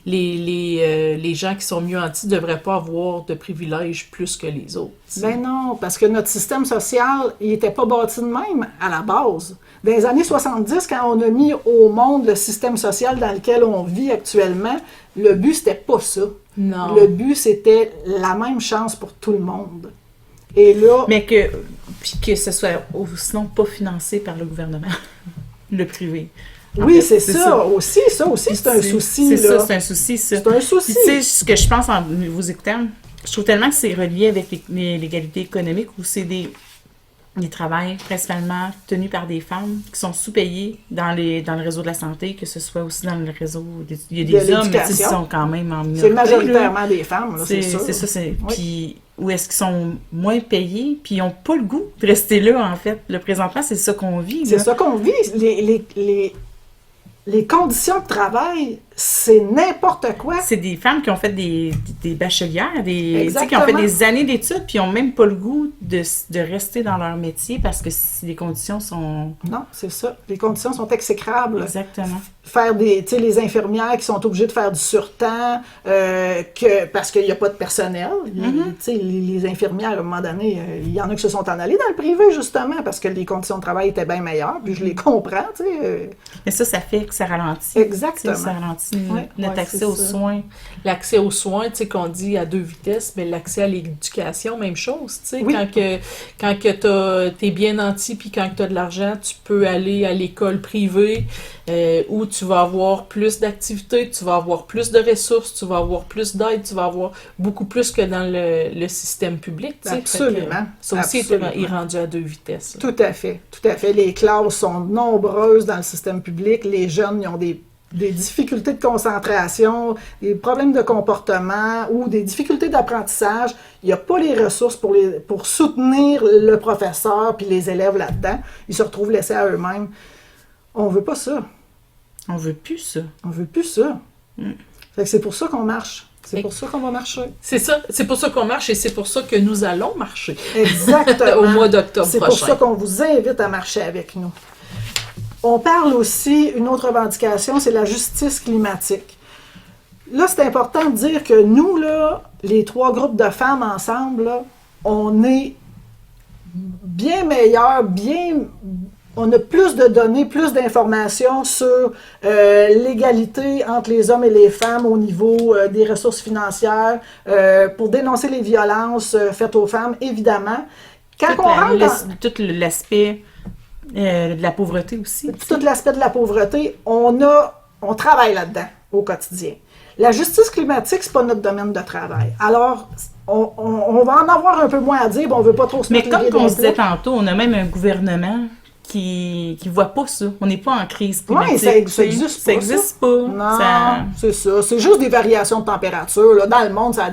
Speaker 3: les gens qui sont mieux nantis ne devraient pas avoir de privilèges plus que les autres. T'sais.
Speaker 2: Ben non, parce que notre système social, il n'était pas bâti de même à la base. Dans les années 70, quand on a mis au monde le système social dans lequel on vit actuellement, le but, c'était pas ça.
Speaker 3: Non.
Speaker 2: Le but, c'était la même chance pour tout le monde. Et là...
Speaker 4: Mais que ce soit sinon pas financé par le gouvernement. Le privé.
Speaker 2: Oui, c'est ça aussi, c'est un souci.
Speaker 4: C'est un souci, ça.
Speaker 2: C'est un souci.
Speaker 4: Puis, tu sais, ce que je pense en vous écoutant, je trouve tellement que c'est relié avec l'égalité économique où c'est des travails principalement tenus par des femmes qui sont sous-payées dans le réseau de la santé, que ce soit aussi dans le réseau... Il y a des hommes, mais qui sont quand même en minorité.
Speaker 2: C'est majoritairement des femmes, là, c'est sûr.
Speaker 4: C'est ça, Puis, où est-ce qu'ils sont moins payés, puis ils n'ont pas le goût de rester là, en fait. Le présentement, c'est ça qu'on vit.
Speaker 2: C'est ça qu'on vit. les conditions de travail, c'est n'importe quoi.
Speaker 4: C'est des femmes qui ont fait des bachelières, qui ont fait
Speaker 2: Exactement.
Speaker 4: des années d'études, puis ils n'ont même pas le goût de rester dans leur métier parce que les conditions sont...
Speaker 2: Non, c'est ça. Les conditions sont exécrables.
Speaker 4: Exactement.
Speaker 2: Faire les infirmières qui sont obligées de faire du surtemps parce qu'il n'y a pas de personnel. Les infirmières, à un moment donné, il y en a qui se sont en allées dans le privé, justement, parce que les conditions de travail étaient bien meilleures, puis je les comprends,
Speaker 4: Mais ça fait que ça ralentit.
Speaker 2: Exactement.
Speaker 4: Ça ralentit notre
Speaker 3: Ouais,
Speaker 4: accès
Speaker 3: c'est
Speaker 4: aux
Speaker 3: ça.
Speaker 4: soins.
Speaker 3: L'accès aux soins, tu sais, qu'on dit à 2 vitesses, mais l'accès à l'éducation, même chose, tu sais,
Speaker 2: Oui.
Speaker 3: quand que t'es bien nanti puis quand tu as de l'argent, tu peux aller à l'école privée où tu vas avoir plus d'activités, tu vas avoir plus de ressources, tu vas avoir plus d'aide, tu vas avoir beaucoup plus que dans le système public, tu sais.
Speaker 2: Absolument.
Speaker 3: Fait que ça aussi
Speaker 2: Absolument.
Speaker 3: est rendu à 2 vitesses. là.
Speaker 2: Tout à fait, tout à fait. Les classes sont nombreuses dans le système public. Les jeunes, ils ont des difficultés de concentration, des problèmes de comportement ou des difficultés d'apprentissage. Il n'y a pas les ressources pour soutenir le professeur puis les élèves là-dedans. Ils se retrouvent laissés à eux-mêmes. On veut pas ça.
Speaker 4: On veut plus ça.
Speaker 2: On veut plus ça.
Speaker 4: Mm.
Speaker 2: Fait que c'est pour ça qu'on marche. C'est
Speaker 3: Et-
Speaker 2: pour ça qu'on va marcher.
Speaker 3: C'est ça, c'est pour ça qu'on marche et c'est pour ça que nous allons marcher
Speaker 2: Exactement.
Speaker 3: au mois d'octobre
Speaker 2: C'est pour
Speaker 3: prochain.
Speaker 2: ça qu'on vous invite à marcher avec nous. On parle aussi, une autre revendication, c'est la justice climatique. Là, c'est important de dire que nous, là, les 3 groupes de femmes ensemble, là, on est bien meilleurs, on a plus de données, plus d'informations sur l'égalité entre les hommes et les femmes au niveau des ressources financières, pour dénoncer les violences faites aux femmes, évidemment. Quand on rentre dans
Speaker 4: Tout l'aspect de la pauvreté aussi.
Speaker 2: tout l'aspect de la pauvreté, on travaille là-dedans au quotidien. La justice climatique, c'est pas notre domaine de travail. Alors, on va en avoir un peu moins à dire, on veut pas trop se
Speaker 4: Mais
Speaker 2: mettre
Speaker 4: comme
Speaker 2: les pieds
Speaker 4: on
Speaker 2: dans
Speaker 4: se
Speaker 2: le
Speaker 4: disait
Speaker 2: plat.
Speaker 4: tantôt, on a même un gouvernement qui voit pas ça. On n'est pas en crise climatique.
Speaker 2: Oui, ça
Speaker 4: tu sais.
Speaker 2: existe pas,
Speaker 4: Ça existe pas.
Speaker 2: Non,
Speaker 4: Ça-
Speaker 2: c'est ça. C'est juste des variations de température. Là. Dans le monde, ça a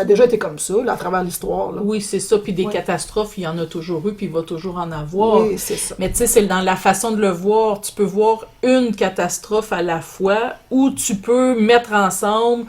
Speaker 2: déjà été comme ça, là, à travers l'histoire. Là.
Speaker 3: Oui, c'est ça. Puis des
Speaker 2: Ouais.
Speaker 3: catastrophes, il y en a toujours eu, puis il va toujours en avoir.
Speaker 2: Oui, c'est ça.
Speaker 3: Mais tu sais, c'est dans la façon de le voir. Tu peux voir une catastrophe à la fois ou tu peux mettre ensemble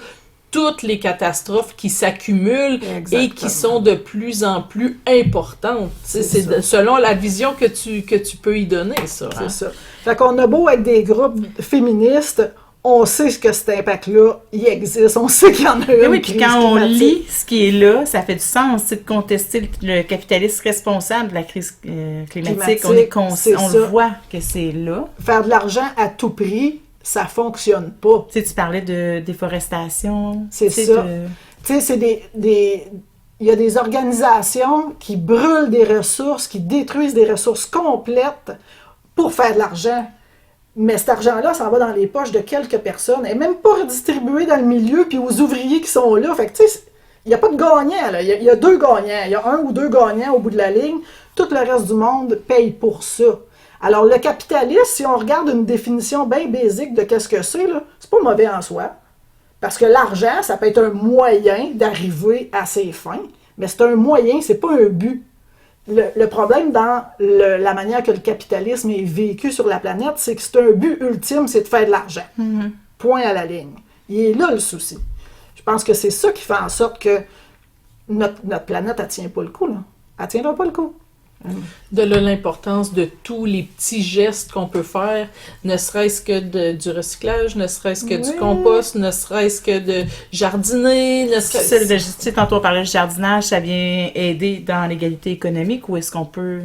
Speaker 3: toutes les catastrophes qui s'accumulent et
Speaker 2: Exactement.
Speaker 3: qui sont de plus en plus importantes. Tu sais,
Speaker 2: C'est ça.
Speaker 3: selon la vision que tu peux y donner, ça. hein.
Speaker 2: C'est ça. Fait qu'on a beau être des groupes féministes, on sait que cet impact-là, il existe. On sait qu'il y en a
Speaker 4: Mais
Speaker 2: une
Speaker 4: oui, puis
Speaker 2: crise
Speaker 4: quand on
Speaker 2: climatique.
Speaker 4: lit ce qui est là, ça fait du sens, c'est de contester le capitalisme responsable de la crise climatique. On est
Speaker 2: c'est
Speaker 4: on
Speaker 2: ça.
Speaker 4: le voit que c'est là.
Speaker 2: Faire de l'argent à tout prix, ça fonctionne pas.
Speaker 4: Tu sais, tu parlais de déforestation.
Speaker 2: C'est
Speaker 4: tu sais,
Speaker 2: ça. Tu sais, c'est il y a des organisations qui brûlent des ressources, qui détruisent des ressources complètes pour faire de l'argent. Mais cet argent-là, ça va dans les poches de quelques personnes. Et même pas redistribué dans le milieu puis aux ouvriers qui sont là. Fait que, tu sais, il n'y a pas de gagnant, là. Il y a 2 gagnants. Il y a 1 ou 2 gagnants au bout de la ligne. Tout le reste du monde paye pour ça. Alors, le capitalisme, si on regarde une définition bien basique de qu'est-ce que c'est, là, c'est pas mauvais en soi. Parce que l'argent, ça peut être un moyen d'arriver à ses fins, mais c'est un moyen, c'est pas un but. Le problème dans la manière que le capitalisme est vécu sur la planète, c'est que c'est un but ultime, c'est de faire de l'argent.
Speaker 4: Mhm.
Speaker 2: Point à la ligne. Il est là le souci. Je pense que c'est ça qui fait en sorte que notre planète, elle tient pas le coup, là. Elle tiendra pas le coup.
Speaker 3: De là l'importance de tous les petits gestes qu'on peut faire, ne serait-ce que du recyclage, ne serait-ce que du
Speaker 2: Oui.
Speaker 3: compost, ne serait-ce que de jardiner, ne serait-ce
Speaker 4: Tu sais, tantôt on parlait de jardinage, ça vient aider dans l'égalité économique ou est-ce qu'on peut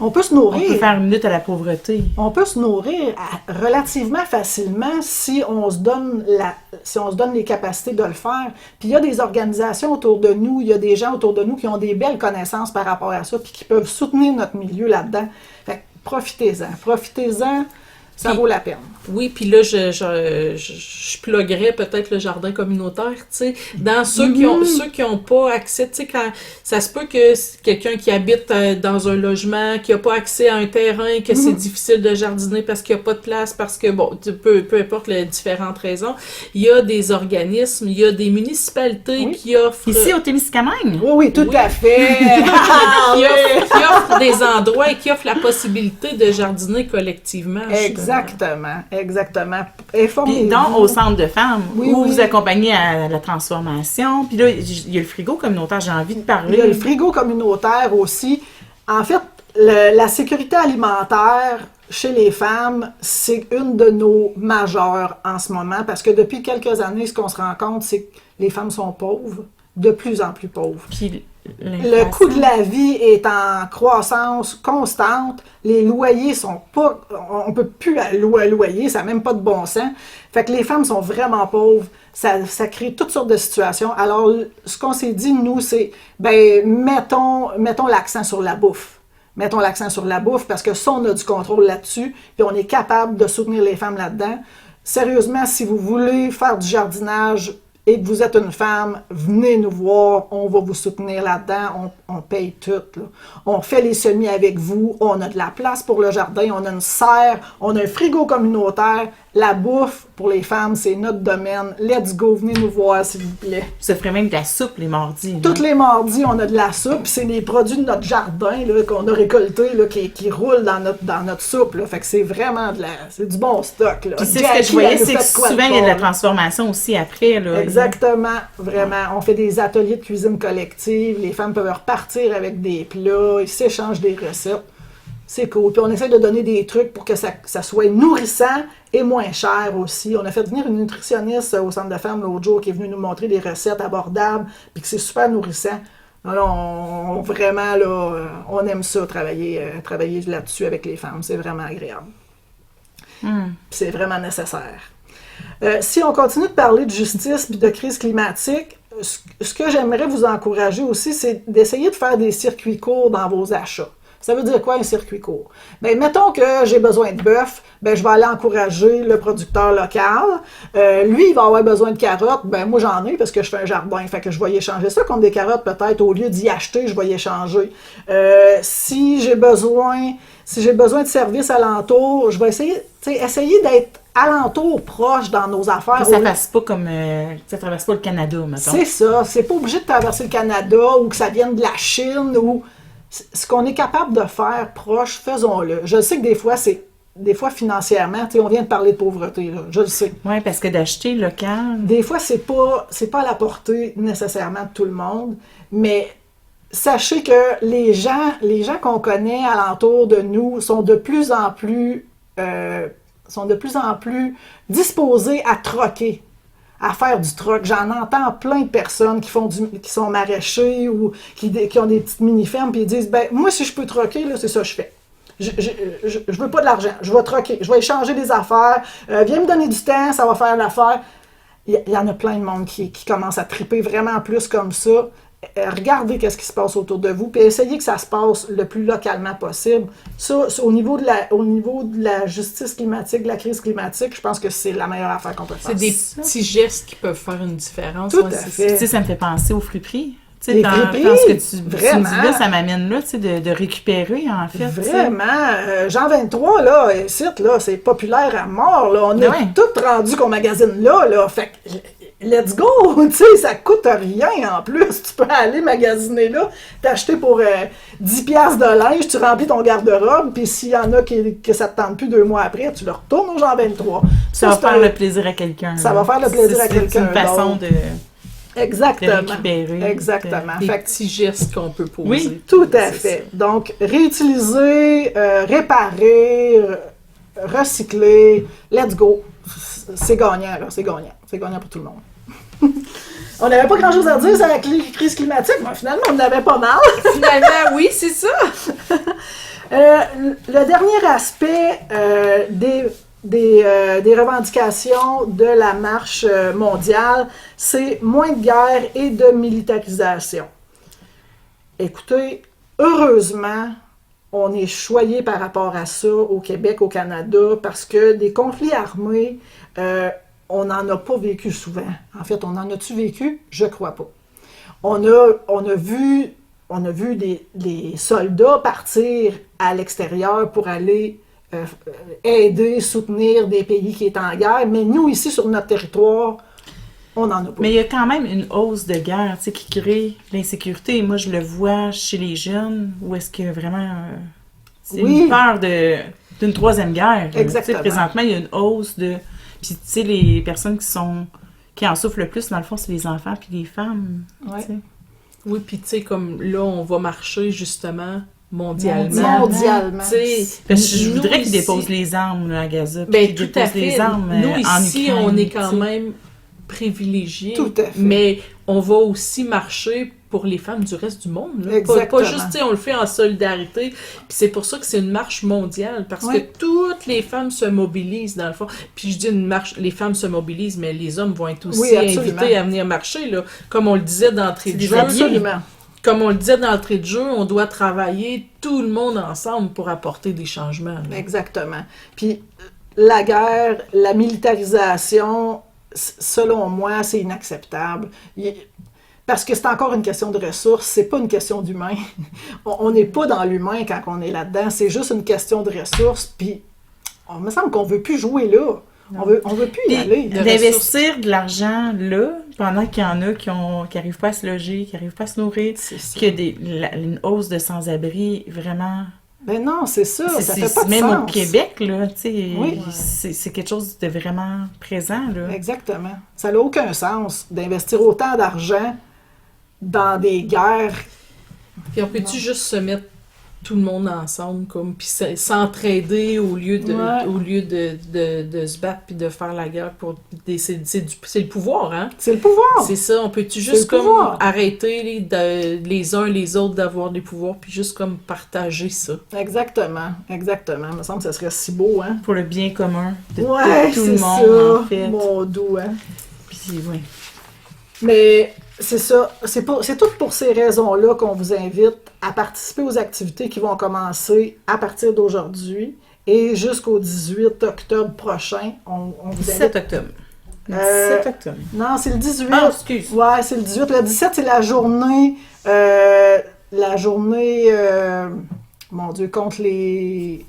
Speaker 2: On peut se nourrir.
Speaker 4: faire une minute à la pauvreté?
Speaker 2: On peut se nourrir relativement facilement si on se donne les capacités de le faire. Puis il y a des organisations autour de nous, il y a des gens autour de nous qui ont des belles connaissances par rapport à ça, puis qui peuvent soutenir notre milieu là-dedans. Fait que profitez-en, ça vaut la peine.
Speaker 3: Oui, puis là, je pluguerais peut-être le jardin communautaire, tu sais, dans ceux qui ont pas accès, tu sais, quand ça se peut que quelqu'un qui habite dans un logement, qui a pas accès à un terrain, que c'est difficile de jardiner parce qu'il y a pas de place, parce que, bon, peu importe les différentes raisons, il y a des organismes, il y a des municipalités
Speaker 2: Oui.
Speaker 3: qui offrent...
Speaker 4: Ici, au Témiscamingue?
Speaker 2: Oui, tout
Speaker 3: Oui.
Speaker 2: à fait.
Speaker 3: qui offrent des endroits et qui offrent la possibilité de jardiner collectivement. Je suis
Speaker 2: Exactement.
Speaker 4: Puis donc, au centre de femmes,
Speaker 2: Oui,
Speaker 4: où
Speaker 2: oui.
Speaker 4: vous accompagnez à la transformation. Puis là, il y a le frigo communautaire, j'ai envie de parler.
Speaker 2: Il y a le frigo communautaire aussi. En fait, la sécurité alimentaire chez les femmes, c'est une de nos majeures en ce moment parce que depuis quelques années, ce qu'on se rend compte, c'est que les femmes sont pauvres, de plus en plus pauvres.
Speaker 4: Puis
Speaker 2: Le coût de la vie est en croissance constante. Les loyers sont pas... On peut plus louer loyer, ça n'a même pas de bon sens. Fait que les femmes sont vraiment pauvres. Ça crée toutes sortes de situations. Alors, ce qu'on s'est dit, nous, c'est, mettons l'accent sur la bouffe. Mettons l'accent sur la bouffe parce que ça, on a du contrôle là-dessus, puis on est capable de soutenir les femmes là-dedans. Sérieusement, si vous voulez faire du jardinage et que vous êtes une femme, venez nous voir, on va vous soutenir là-dedans, on paye tout. Là. On fait les semis avec vous, on a de la place pour le jardin, on a une serre, on a un frigo communautaire. La bouffe, pour les femmes, c'est notre domaine. Let's go, venez nous voir, s'il vous plaît.
Speaker 4: Ça ferait même de la soupe les mardis.
Speaker 2: Tous les mardis, on a de la soupe. C'est des produits de notre jardin là, qu'on a récoltés là, qui roulent dans notre soupe. Là. Fait que c'est vraiment c'est du bon stock. Là.
Speaker 4: Puis c'est ce que je voyais, c'est que souvent, il y a de la transformation aussi après. Là,
Speaker 2: exactement, vraiment. On fait des ateliers de cuisine collective. Les femmes peuvent repartir avec des plats. Ils s'échangent des recettes. C'est cool. Puis on essaie de donner des trucs pour que ça soit nourrissant et moins cher aussi. On a fait venir une nutritionniste au centre de femmes l'autre jour qui est venue nous montrer des recettes abordables puis que c'est super nourrissant. Alors, vraiment, là, on aime ça, travailler là-dessus avec les femmes. C'est vraiment agréable. C'est vraiment nécessaire. Si on continue de parler de justice puis de crise climatique, ce que j'aimerais vous encourager aussi, c'est d'essayer de faire des circuits courts dans vos achats. Ça veut dire quoi un circuit court? Mettons que j'ai besoin de bœuf, je vais aller encourager le producteur local. Lui, il va avoir besoin de carottes, moi j'en ai parce que je fais un jardin, fait que je vais y échanger ça contre des carottes peut-être, au lieu d'y acheter, je vais y échanger. Si j'ai besoin de services alentour, je vais essayer d'être alentour proche dans nos affaires.
Speaker 4: Que ça fasse pas comme... ça traverse pas le Canada, mettons. C'est
Speaker 2: ça, c'est pas obligé de traverser le Canada ou que ça vienne de la Chine ou... Ce qu'on est capable de faire proche, faisons-le. Je sais que des fois financièrement, on vient de parler de pauvreté, là, je le sais.
Speaker 4: Oui, parce que d'acheter local...
Speaker 2: Des fois, c'est pas à la portée nécessairement de tout le monde, mais sachez que les gens qu'on connaît alentour de nous sont de plus en plus disposés à troquer, à faire du troc. J'en entends plein de personnes qui sont maraîchers ou qui ont des petites mini-fermes puis ils disent moi si je peux troquer là, c'est ça que je fais. Je veux pas de l'argent, je vais troquer, je vais échanger des affaires, viens me donner du temps, ça va faire l'affaire. Il y en a plein de monde qui commence à triper vraiment plus comme ça. Regardez qu'est-ce qui se passe autour de vous, puis essayez que ça se passe le plus localement possible. Ça, au niveau de la justice climatique, de la crise climatique, je pense que c'est la meilleure affaire qu'on peut faire.
Speaker 3: C'est des petits gestes qui peuvent faire une différence.
Speaker 2: Tout à fait.
Speaker 4: Tu sais, ça me fait penser aux friperies. Tu sais,
Speaker 2: Les
Speaker 4: dans
Speaker 2: friperies,
Speaker 4: ce que tu me dis là, ça m'amène là, tu sais, de récupérer, en fait.
Speaker 2: Vraiment. Jean 23, là, site, là, c'est populaire à mort, là. On est tout rendu qu'on magasine là. Fait que, let's go! Tu sais, ça coûte rien en plus. Tu peux aller magasiner là, t'acheter pour 10$ de linge, tu remplis ton garde-robe, puis s'il y en a que ça te tente plus 2 mois après, tu le retournes au Jean 23.
Speaker 4: Ça va faire le plaisir à quelqu'un.
Speaker 2: Ça va faire le plaisir à quelqu'un.
Speaker 4: C'est une façon de
Speaker 2: récupérer. Exactement.
Speaker 3: Des petits gestes qu'on peut poser.
Speaker 2: Oui, tout à fait. Ça. Donc, réutiliser, réparer, recycler, let's go. C'est gagnant, là. C'est gagnant. C'est gagnant pour tout le monde. On n'avait pas grand-chose à dire sur la crise climatique, mais finalement, on en avait pas mal.
Speaker 3: Finalement, oui, c'est ça.
Speaker 2: Le dernier aspect des revendications de la marche mondiale, c'est moins de guerre et de militarisation. Écoutez, heureusement, on est choyé par rapport à ça au Québec, au Canada, parce que des conflits armés, on n'en a pas vécu souvent. En fait, on en a-tu vécu? Je crois pas. On a vu des soldats partir à l'extérieur pour aller aider, soutenir des pays qui étaient en guerre, mais nous, ici, sur notre territoire, on n'en a pas.
Speaker 4: Mais il y a quand même une hausse de guerre, tu sais, qui crée l'insécurité. Moi, je le vois chez les jeunes, où est-ce que vraiment... c'est une peur de... d'une troisième guerre.
Speaker 2: Exactement.
Speaker 4: Présentement, il y a une hausse de... Puis, tu sais, les personnes qui en souffrent le plus, dans le fond, c'est les enfants puis les femmes.
Speaker 2: Ouais.
Speaker 4: T'sais.
Speaker 3: Oui, puis tu sais, comme là, on va marcher justement mondialement.
Speaker 2: Mondialement.
Speaker 4: Parce que je
Speaker 3: Nous,
Speaker 4: voudrais qu'ils
Speaker 3: ici-
Speaker 4: déposent les armes là, à Gaza. Puis
Speaker 3: Ben,
Speaker 4: qu'ils
Speaker 3: tout à
Speaker 4: déposent les
Speaker 3: fait.
Speaker 4: armes
Speaker 3: Nous,
Speaker 4: en
Speaker 3: ici,
Speaker 4: Ukraine.
Speaker 3: on est quand
Speaker 4: t'sais.
Speaker 3: même privilégiés.
Speaker 2: Tout à fait.
Speaker 3: Mais on va aussi marcher pour les femmes du reste du monde. Là. Pas
Speaker 2: Exactement.
Speaker 3: juste, tu sais, on le fait en solidarité. Puis c'est pour ça que c'est une marche mondiale. Parce
Speaker 2: Oui.
Speaker 3: que toutes les femmes se mobilisent, dans le fond. Puis je dis une marche, les femmes se mobilisent, mais les hommes vont être aussi
Speaker 2: Oui, absolument.
Speaker 3: invités à venir marcher. Là. Comme on le disait d'entrée de
Speaker 4: C'est
Speaker 3: jeu.
Speaker 4: des
Speaker 2: Absolument.
Speaker 3: Comme on le disait d'entrée de jeu, on doit travailler tout le monde ensemble pour apporter des changements. là.
Speaker 2: Exactement. Puis la guerre, la militarisation, selon moi, c'est inacceptable. Parce que c'est encore une question de ressources, c'est pas une question d'humain. On n'est pas dans l'humain quand on est là-dedans, c'est juste une question de ressources, puis il me semble qu'on veut plus jouer là. On veut plus y aller.
Speaker 4: D'investir de l'argent là, pendant qu'il y en a qui n'arrivent pas à se loger, qui n'arrivent pas à se nourrir,
Speaker 2: C'est ça.
Speaker 4: qu'il y a une hausse de sans-abri, vraiment...
Speaker 2: Ben non, c'est ça, ça fait pas de
Speaker 4: même
Speaker 2: sens.
Speaker 4: au Québec, là, tu sais,
Speaker 2: Oui.
Speaker 4: c'est quelque chose de vraiment présent, là.
Speaker 2: Exactement. Ça n'a aucun sens d'investir autant d'argent dans des guerres.
Speaker 3: Puis on peut-tu juste se mettre tout le monde ensemble, comme, puis s'entraider au lieu de,
Speaker 2: Ouais.
Speaker 3: au lieu de se battre puis de faire la guerre pour c'est le pouvoir, hein?
Speaker 2: C'est le pouvoir.
Speaker 3: C'est ça, on peut-tu
Speaker 2: C'est
Speaker 3: juste
Speaker 2: le
Speaker 3: comme
Speaker 2: pouvoir.
Speaker 3: arrêter les uns les autres d'avoir des pouvoirs puis juste comme partager ça.
Speaker 2: Exactement, exactement. Il me semble que ça serait si beau, hein?
Speaker 4: Pour le bien commun de
Speaker 2: Ouais,
Speaker 4: tout
Speaker 2: c'est
Speaker 4: le monde,
Speaker 2: ça,
Speaker 4: en fait.
Speaker 2: mon doux, hein?
Speaker 4: Puis, ouais.
Speaker 2: Mais c'est ça, c'est tout pour ces raisons-là qu'on vous invite à participer aux activités qui vont commencer à partir d'aujourd'hui et jusqu'au 18 octobre prochain. On vous
Speaker 4: 17
Speaker 2: invite...
Speaker 4: octobre. Le
Speaker 2: Euh,
Speaker 4: 17 octobre.
Speaker 2: Non, c'est le 18.
Speaker 4: Ah, excuse.
Speaker 2: Ouais, c'est le 18. Le 17, c'est la journée... mon Dieu, contre les...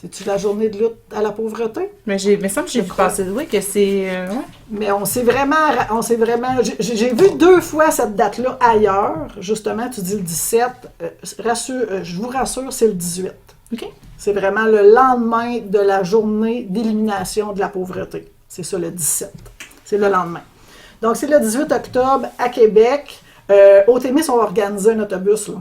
Speaker 2: C'est-tu la journée de lutte à la pauvreté?
Speaker 4: Mais il me semble que j'ai vu passer, oui, que c'est... ouais.
Speaker 2: Mais on s'est vraiment, j'ai vu 2 fois cette date-là ailleurs. Justement, tu dis le 17. Je vous rassure, c'est le 18.
Speaker 4: OK.
Speaker 2: C'est vraiment le lendemain de la journée d'élimination de la pauvreté. C'est ça, le 17. C'est le lendemain. Donc, c'est le 18 octobre à Québec. Au Témis, on va organiser un autobus, là.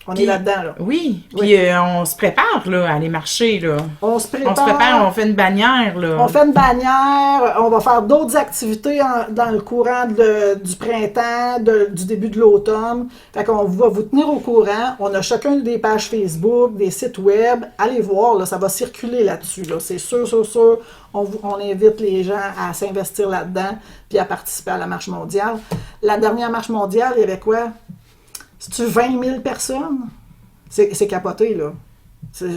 Speaker 2: On
Speaker 4: Puis-
Speaker 2: est là-dedans, là.
Speaker 4: Oui, puis on se prépare, là, à aller marcher, là.
Speaker 2: On se prépare.
Speaker 4: On se prépare, on fait une bannière, là.
Speaker 2: On fait une bannière, on va faire d'autres activités dans le courant du printemps, du début de l'automne. Fait qu'on va vous tenir au courant. On a chacun des pages Facebook, des sites web. Allez voir, là, ça va circuler là-dessus. Là. C'est sûr. On invite les gens à s'investir là-dedans puis à participer à la marche mondiale. La dernière marche mondiale, il y avait quoi? C'est-tu 20 000 personnes? C'est capoté, là. C'est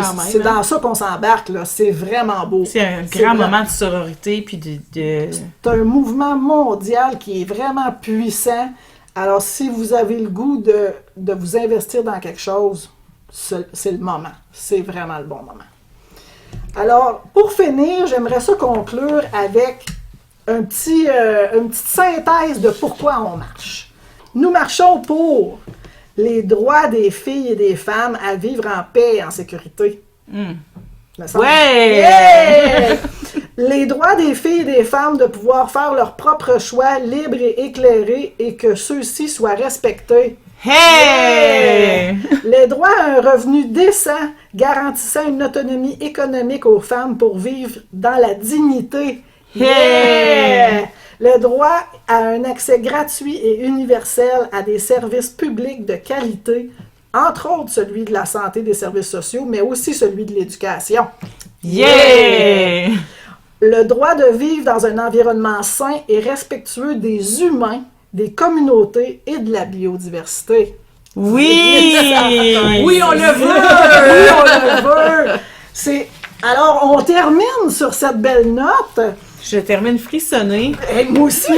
Speaker 3: Quand même,
Speaker 2: dans ça qu'on s'embarque, là. C'est vraiment beau.
Speaker 4: C'est un
Speaker 2: C'est
Speaker 4: grand
Speaker 2: vrai.
Speaker 4: moment de sororité, puis de...
Speaker 2: C'est un mouvement mondial qui est vraiment puissant. Alors, si vous avez le goût de vous investir dans quelque chose, c'est le moment. C'est vraiment le bon moment. Alors, pour finir, j'aimerais ça conclure avec une petite synthèse de pourquoi on marche. Nous marchons pour les droits des filles et des femmes à vivre en paix et en sécurité. Me semble.
Speaker 4: Ouais!
Speaker 2: Yeah! Les droits des filles et des femmes de pouvoir faire leurs propres choix libres et éclairés et que ceux-ci soient respectés.
Speaker 4: Hey!
Speaker 2: Les droits à un revenu décent garantissant une autonomie économique aux femmes pour vivre dans la dignité.
Speaker 4: Hey!
Speaker 2: Le droit à un accès gratuit et universel à des services publics de qualité, entre autres celui de la santé, des services sociaux, mais aussi celui de l'éducation.
Speaker 4: Yeah!
Speaker 2: Le droit de vivre dans un environnement sain et respectueux des humains, des communautés et de la biodiversité.
Speaker 4: Oui!
Speaker 3: Oui, on le veut!
Speaker 2: Oui, on le veut! Alors, on termine sur cette belle note.
Speaker 4: Je termine frissonnée.
Speaker 2: Hey, moi aussi,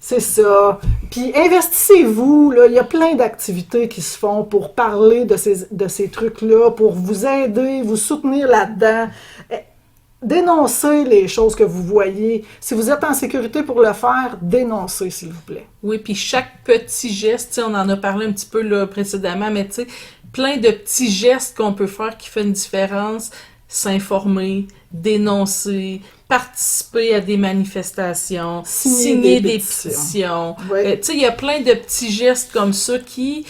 Speaker 2: c'est ça. Puis investissez-vous, là. Il y a plein d'activités qui se font pour parler de ces trucs-là, pour vous aider, vous soutenir là-dedans. dénoncez les choses que vous voyez. Si vous êtes en sécurité pour le faire, dénoncez, s'il vous plaît.
Speaker 3: Oui, puis chaque petit geste, tu sais, on en a parlé un petit peu là, précédemment, mais tu sais, plein de petits gestes qu'on peut faire qui font une différence. S'informer, dénoncer, participer à des manifestations, signer des pétitions.
Speaker 2: Oui.
Speaker 3: Tu sais, il y a plein de petits gestes comme ça qui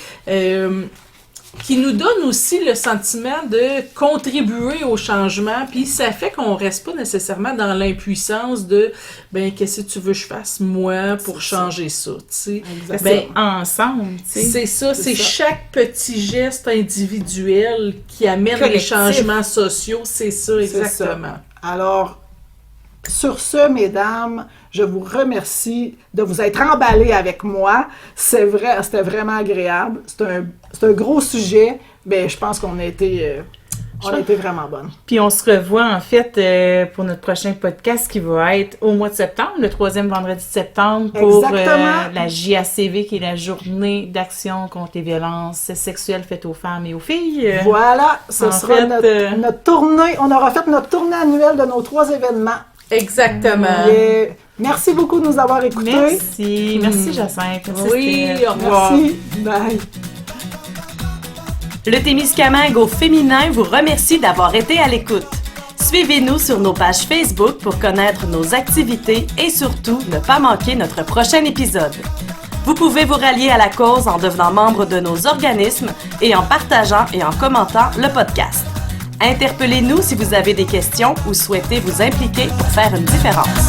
Speaker 3: nous donnent aussi le sentiment de contribuer au changement, puis ça fait qu'on reste pas nécessairement dans l'impuissance de « ben qu'est-ce que tu veux que je fasse, moi, pour changer ça? » tu sais.
Speaker 4: Ben, ensemble, tu sais.
Speaker 3: C'est ça, c'est chaque petit geste individuel qui amène les changements sociaux, c'est ça, exactement.
Speaker 2: Ça. Alors, sur ce, mesdames, je vous remercie de vous être emballées avec moi. C'est vrai, c'était vraiment agréable. C'est un gros sujet, mais je pense qu'on a été vraiment bonnes.
Speaker 4: Puis on se revoit, en fait, pour notre prochain podcast qui va être au mois de septembre, le 3e vendredi de septembre, pour la JACV, qui est la Journée d'action contre les violences sexuelles faites aux femmes et aux filles.
Speaker 2: Voilà, ce sera notre tournée. On aura fait notre tournée annuelle de nos 3 événements.
Speaker 3: Exactement.
Speaker 2: Merci beaucoup de nous avoir écoutés.
Speaker 4: Merci Jacinthe.
Speaker 3: Oui, au revoir.
Speaker 2: Merci. Bye.
Speaker 1: Le Témiscamingue au féminin vous remercie d'avoir été à l'écoute. Suivez-nous sur nos pages Facebook pour connaître nos activités et surtout ne pas manquer notre prochain épisode. Vous pouvez vous rallier à la cause en devenant membre de nos organismes et en partageant et en commentant le podcast. Interpellez-nous si vous avez des questions ou souhaitez vous impliquer pour faire une différence.